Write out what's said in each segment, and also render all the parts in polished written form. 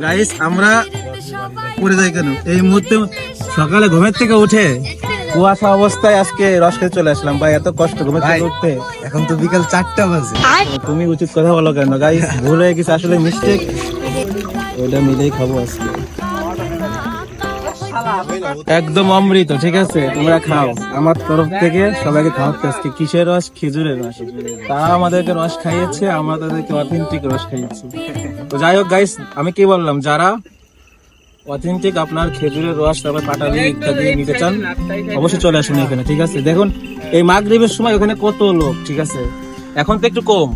Guys আমরা পড়ে যাই কেন এই মুহূর্তে সকালে ঘুমের থেকে উঠে কুয়াশা অবস্থায় আজকে রস খেতে চলে আসলাম ভাই। এত কষ্ট ঘুমের থেকে উঠতে, এখন তো বিকাল 4টা বাজে। তুমি উচিত কথা বলো কেন গাইস? ভুল হয়ে গেছে আসলে, মিস্টেক। ওটা মিলেই খাবো আজকে, একদম অমৃত। ঠিক আছে, তোমরা খাও। আমার তরফ থেকে সবাইকে খাওয়াতে আজকে কিসের রস? খেজুরের রস। তারা আমাদেরকে রস খাইয়েছে, আমরা তাদেরকে অথেন্টিক রস খাইয়েছি। তো যাই হোক গাইস, আমি কি বললাম, যারা অথেন্টিক আপনার খেজুরের রস, তারপর পাটালি ইত্যাদি নিতে চান অবশ্যই চলে আসুন এখানে। ঠিক আছে, দেখুন এই মাগরিবের সময় ওখানে কত লোক। ঠিক আছে, এখন তো একটু কম।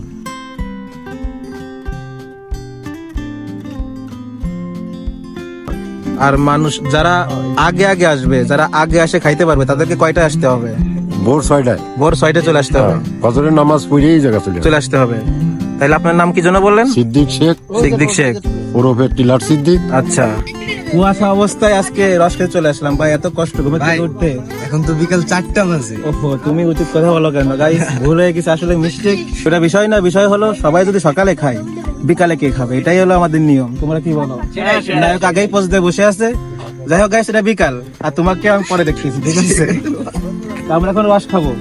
আর মানুষ যারা আগে আগে আসবে, যারা আগে আসে খাইতে পারবে, তাদেরকে কয়টা আসতে হবে? ভোর 6টায়। ভোর 6টায় চলে আসতে হবে। ফজরের নামাজ পড়েই জায়গা চলে আসতে হবে। তাহলে আপনার নাম কি যেন বললেন? সিদ্দিক শেখ। সিদ্দিক শেখ ওরফে টিলার সিদ্দিক। আচ্ছা, কুয়াশা অবস্থায় আজকে রস খেতে চলে আসলাম ভাই। এত কষ্ট ঘুমের থেকে উঠতে, এখন তো বিকাল 4টা বাজে। ওহো, তুমি উচিত কথা বলো কেন গাইস? ভুল হয়ে গেছে আসলে, মিস্টেক। সেটা বিষয় না, বিষয় হলো সবাই যদি সকালে খায়, বিকালে কে খাবে? এটাই হলো আমাদের নিয়ম। তোমরা কি বলো? নায়ক আগেই পোজ দিয়ে বসে আছে। যাই হোক গাইস, এটা বিকাল, আর তোমাকে আমি পরে দেখতেছি। ঠিক আছে, আমরা এখন রস খাবো।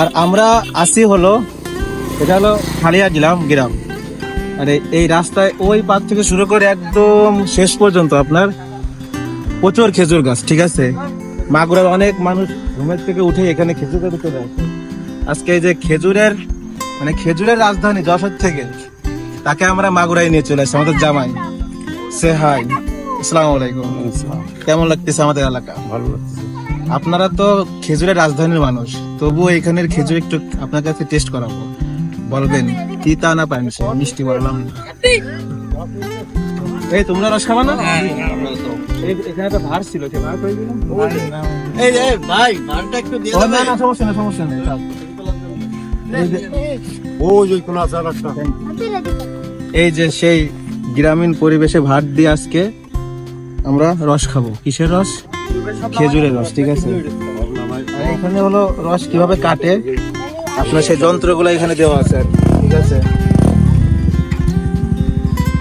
আর আমরা আসি হলো, এটা হলো খালিয়া গ্রাম। আরে এই রাস্তায় ওই পাশ থেকে শুরু করে একদম শেষ পর্যন্ত আপনার প্রচুর খেজুর গাছ। ঠিক আছে, মাগুরার অনেক মানুষ ঘুমের থেকে উঠে এখানে খেজুর গাছ চলে আসে। আজকে এই যে খেজুরের রাজধানী যশোর থেকে, তাকে আমরা মাগুরায় নিয়ে চলে আসি। আমাদের জামাই সে হাই, আসসালামু আলাইকুম। কেমন লাগতেছে আমাদের এলাকা? ভালো লাগছে। আপনারা তো খেজুরের রাজধানীর মানুষ, তবুও এখানের খেজুর একটু আপনার কাছে টেস্ট করাবো। বলবেন কি তা না পারেন? মিষ্টি বললাম। এই তোমরা রস খাবা না? এখানে তো ভার ছিল, ভার করে দিলাম। ভাই ভাড়াটা একটু দিয়ে না না, সমস্যা নেই, সমস্যা নেই। এই যে সেই গ্রামীণ পরিবেশে ভাত দিয়ে আজকে আমরা রস খাবো। কিসের রস? খেজুরের রস। ঠিক আছে, আর এখানে হলো রস কিভাবে কাটে, আপনার সেই যন্ত্রগুলো এখানে দেওয়া আছে। ঠিক আছে,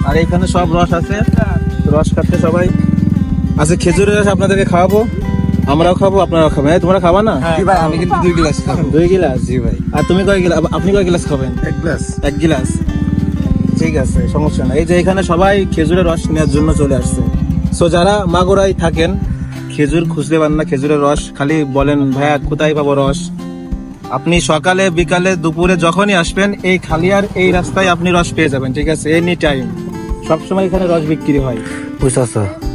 আর এখানে সব রস আছে। রস কাটতে সবাই আছে। খেজুরের রস আপনাদেরকে খাওয়াবো, আমরাও খাবো, আপনারাও খাবেন। তোমরা খাবা না? ভাই, আমি কিন্তু 2 গ্লাস খাবো। 2 গ্লাস? জি ভাই। আর তুমি কয় গ্লাস? আপনি কয় গ্লাস খাবেন? 1 গ্লাস। 1 গ্লাস, ঠিক আছে, সমস্যা না। এই যে এখানে সবাই খেজুরের রস নেওয়ার জন্য চলে আসছে। সো যারা মাগুরায় থাকেন, খেজুর খুঁজতে পারেন না, খেজুরের রস খালি বলেন ভাইয়া কোথায় পাবো রস, আপনি সকালে বিকালে দুপুরে যখনই আসবেন, এই খালিয়ার এই রাস্তায় আপনি রস পেয়ে যাবেন। ঠিক আছে, এনি টাইম, সবসময় এখানে রস বিক্রি হয়।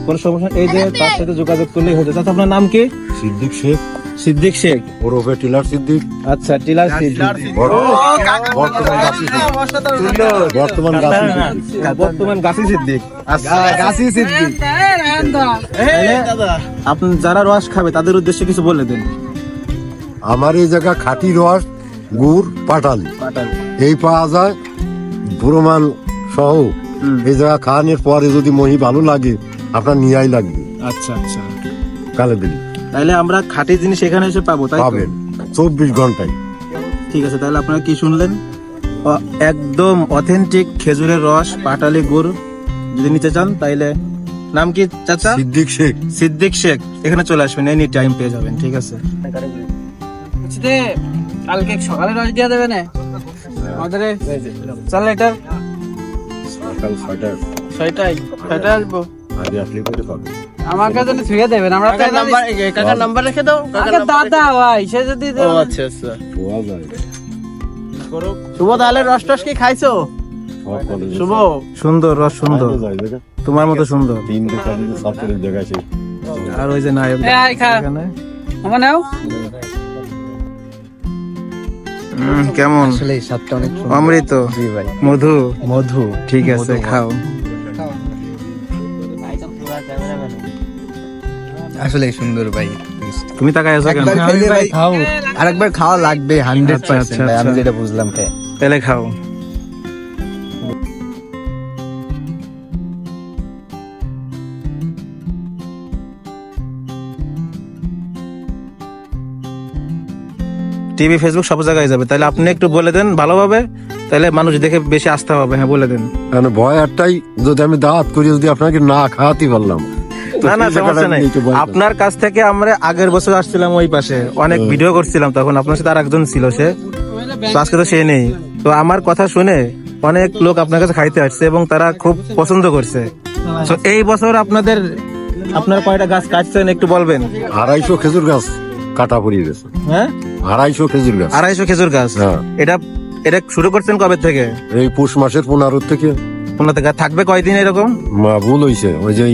কোনো সমস্যা, এই যে তার সাথে যোগাযোগ করলেই হতো। তাতে আপনার নাম কি? সিদ্দিক শেখ। সিদ্দিক শেখ ওরফে টিলার সিদ্দিক। আচ্ছা, টিলার সিদ্দিক। বর্তমান গাছি সিদ্দিক। গাছি সিদ্দিক। আপনি যারা রস খাবে তাদের উদ্দেশ্যে কিছু বলে দেন। আমার এই জায়গা খাঁটি রস, গুড়, পাটালি এই পাওয়া যায় প্রমাণ সহ। এই জায়গা খাওয়ানোর পরে যদি মহি ভালো লাগে, আপনার নিয়াই লাগবে। আচ্ছা আচ্ছা, কালে দিন তাহলে আমরা খাঁটি জিনিস এখানে এসে পাবো, তাই পাবেন 24 ঘন্টায়। ঠিক আছে, তাহলে আপনারা কি শুনলেন? একদম অথেন্টিক খেজুরের রস, পাটালি গুড় যদি নিতে চান, তাইলে নাম কি চাচা? সিদ্দিক শেখ। সিদ্দিক শেখ, এখানে চলে আসবেন, এনি টাইম পেয়ে যাবেন। ঠিক আছে, কালকে সকালে রস দিয়ে দেবে না আমাদের? চল এটা সকাল 6টায় আসবো। আগে আসলে করে পাবেন। আমার কাছে ছুঁয়ে দেবেন। আমরা কাকার নাম্বার রেখে দাও। দাদা ভাই, সে যদি আচ্ছা আচ্ছা, পাওয়া যায়। শুভ, তাহলে রস টস কি খাইছো? শুভ, সুন্দর রস, সুন্দর, তোমার মতো সুন্দর। 3 ছাত্রের জায়গা আছে। আর ওই যে নায়ক এখানে। আমার নাও। কেমন? আসলে এই স্বাদটা অনেক সুন্দর। অমৃত। জি ভাই। মধু। মধু, ঠিক আছে, খাও। আসলে সুন্দর ভাই। তুমি তাকাই আছো কেন? একবার খাইলে ভাই খাও, আরেকবার খাওয়া লাগবে 100%। আচ্ছা, ভাই, আমি আচ্ছা। যেটা বুঝলাম তাই। তাহলে খাও। টিভি, ফেসবুক সব জায়গায় যাবে। তাহলে আপনি একটু বলে দেন ভালোভাবে তাহলে মানুষ দেখে বেশি আস্থা হবে। হ্যাঁ বলে দেন। কারণ ভয় একটাই, যদি আমি দাওয়াত করি যদি আপনাকে না খাওয়াতে পারলাম, তো না না সেই জায়গাটা সমস্যা নাই, নিতে ভয় পাই। আপনার কাছ থেকে আমরা আগের বছর আসছিলাম ওই পাশে, অনেক ভিডিও করছিলাম, তখন আপনার সাথে আর একজন ছিল, সে তো আজকে তো সে নেই। তো আমার কথা শুনে অনেক লোক আপনার কাছে খাইতে আসছে এবং তারা খুব পছন্দ করছে। তো এই বছর আপনার কয়টা গাছ কাটছেন একটু বলবেন? 250 খেজুর গাছ কাটা পড়িয়ে গেছে। হ্যাঁ 250 খেজুর গাছ। 250 খেজুর গাছ। হ্যাঁ। এটা শুরু করছেন কবে থেকে? এই পৌষ মাসের 15 থেকে। 15 থেকে থাকবে কয়দিন এরকম? ভুল হয়েছে, ওই যে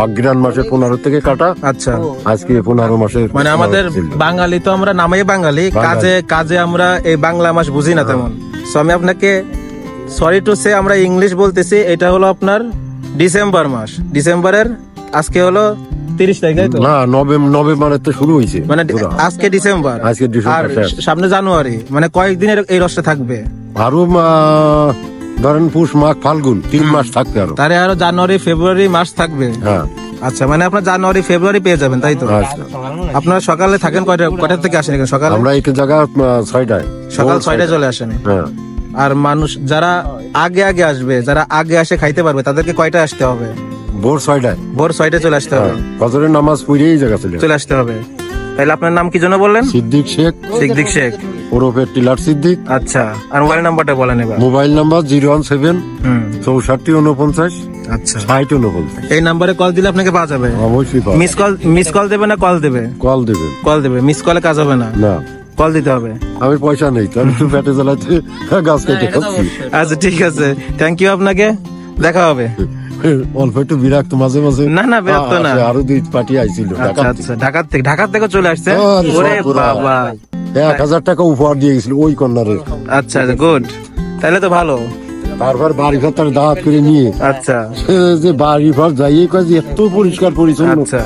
অগ্রাণ মাসের 15 থেকে কাটা, আচ্ছা, আজকে 15 মাসের। মানে আমাদের বাঙালি তো আমরা নামেই বাঙালি, কাজে কাজে আমরা এই বাংলা মাস বুঝি না তেমন। সো আমি আপনাকে সরি টু সে আমরা ইংলিশ বলতেছি, এটা হলো আপনার ডিসেম্বর মাস। ডিসেম্বরের আজকে হলো 30 তারিখ, তাই তো? না, নভেম্বরের তো শুরু হয়েছে। মানে আজকে ডিসেম্বর, আজকে ডিসেম্বর আর শেষ। সামনে জানুয়ারি, মানে কয়েকদিনের এই রসটা থাকবে। আরো ধরেন পৌষ মাঘ ফাল্গুন 3 মাস থাকবে আরো। তারে আরো জানুয়ারি ফেব্রুয়ারি মাস থাকবে। হ্যাঁ। আচ্ছা, মানে আপনার জানুয়ারি ফেব্রুয়ারি পেয়ে যাবেন, তাই তো? আচ্ছা। আপনারা সকালে থাকেন কয়টা থেকে আসেন এখানে? সকালে আমরা এক জায়গা 6টায়। সকাল 6টায় চলে আসেন। হ্যাঁ। আর মানুষ যারা আগে আগে আসবে, যারা আগে আসে খাইতে পারবে, তাদেরকে কয়টা আসতে হবে? ভোর 6টায়। ভোর 6টায় চলে আসতে হবে। ফজরের নামাজ পড়ে এই জায়গা চলে। চলে আসতে হবে। তাহলে আপনার নাম কি জন্য বললেন? সিদ্দিক শেখ, সিদ্দিক শেখ। ওরফে টিলার সিদ্দিক। আচ্ছা, আর মোবাইল নাম্বারটা বলেন এবার। মোবাইল নাম্বার 017 হুম, 64 49 আচ্ছা। 60 49। এই নাম্বারে কল দিলে আপনাকে পাওয়া যাবে। অবশ্যই পাবেন। মিস কল দেবে না কল দেবে? কল দেবেন। কল দেবে, মিস কলে কাজ হবে না, না, কল দিতে হবে। আমি পয়সা নেই তো, আমি একটু পেটে জ্বালাতে গাছ কেটে খাচ্ছি। আচ্ছা ঠিক আছে, থ্যাংক ইউ আপনাকে, দেখা হবে। অল্প একটু বিরক্ত মাঝে মাঝে। না, না, বিরক্ত না। আছে, আরো 2 পার্টি আইছিল ঢাকা আচ্ছা আচ্ছা, ঢাকার থেকে চলে আসছে। আরে ওরে সর্বনাশ। বাবা, 1000 টাকা উপহার দিয়ে গেছিল ওই কর্নারে। আচ্ছা গুড, তাহলে তো ভালো। তারপর বাড়ি ঘর তার দাওয়াত করে নিয়ে আচ্ছা সে যে বাড়ি ঘর যাইয়ে কয় যে এত পরিষ্কার পরিচ্ছন্ন। আচ্ছা